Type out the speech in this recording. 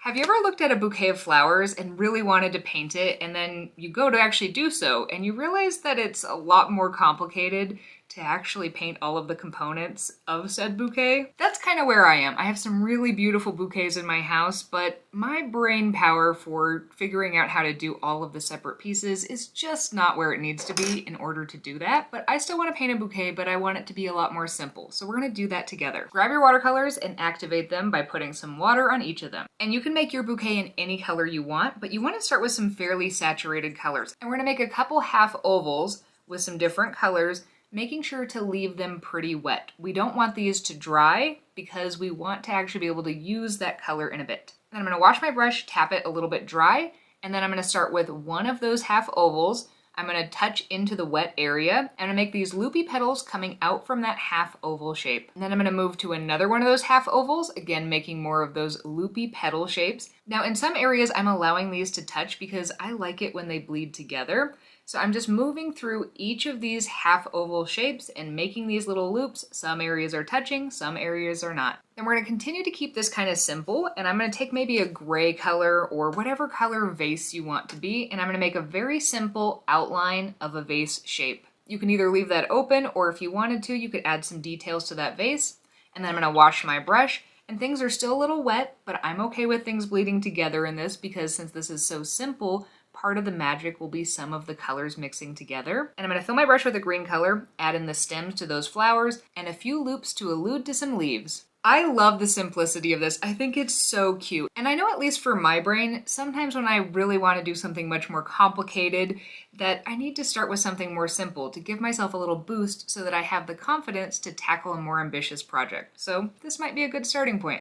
Have you ever looked at a bouquet of flowers and really wanted to paint it, and then you go to actually do so, and you realize that it's a lot more complicated to actually paint all of the components of said bouquet? That's kind of where I am. I have some really beautiful bouquets in my house, but my brain power for figuring out how to do all of the separate pieces is just not where it needs to be in order to do that. But I still want to paint a bouquet, but I want it to be a lot more simple. So we're gonna do that together. Grab your watercolors and activate them by putting some water on each of them. And you can make your bouquet in any color you want, but you want to start with some fairly saturated colors. And we're gonna make a couple half ovals with some different colors, making sure to leave them pretty wet. We don't want these to dry because we want to actually be able to use that color in a bit. Then I'm gonna wash my brush, tap it a little bit dry, and then I'm gonna start with one of those half ovals. I'm gonna touch into the wet area, and I'm gonna make these loopy petals coming out from that half oval shape. And then I'm gonna move to another one of those half ovals, again making more of those loopy petal shapes. Now in some areas I'm allowing these to touch because I like it when they bleed together. So I'm just moving through each of these half oval shapes and making these little loops. Some areas are touching, some areas are not. Then we're gonna continue to keep this kind of simple, and I'm gonna take maybe a gray color or whatever color vase you want to be, and I'm gonna make a very simple outline of a vase shape. You can either leave that open, or if you wanted to, you could add some details to that vase. And then I'm gonna wash my brush, and things are still a little wet, but I'm okay with things bleeding together in this because since this is so simple, part of the magic will be some of the colors mixing together. And I'm gonna fill my brush with a green color, add in the stems to those flowers, and a few loops to allude to some leaves. I love the simplicity of this. I think it's so cute. And I know at least for my brain, sometimes when I really want to do something much more complicated, that I need to start with something more simple to give myself a little boost so that I have the confidence to tackle a more ambitious project. So this might be a good starting point.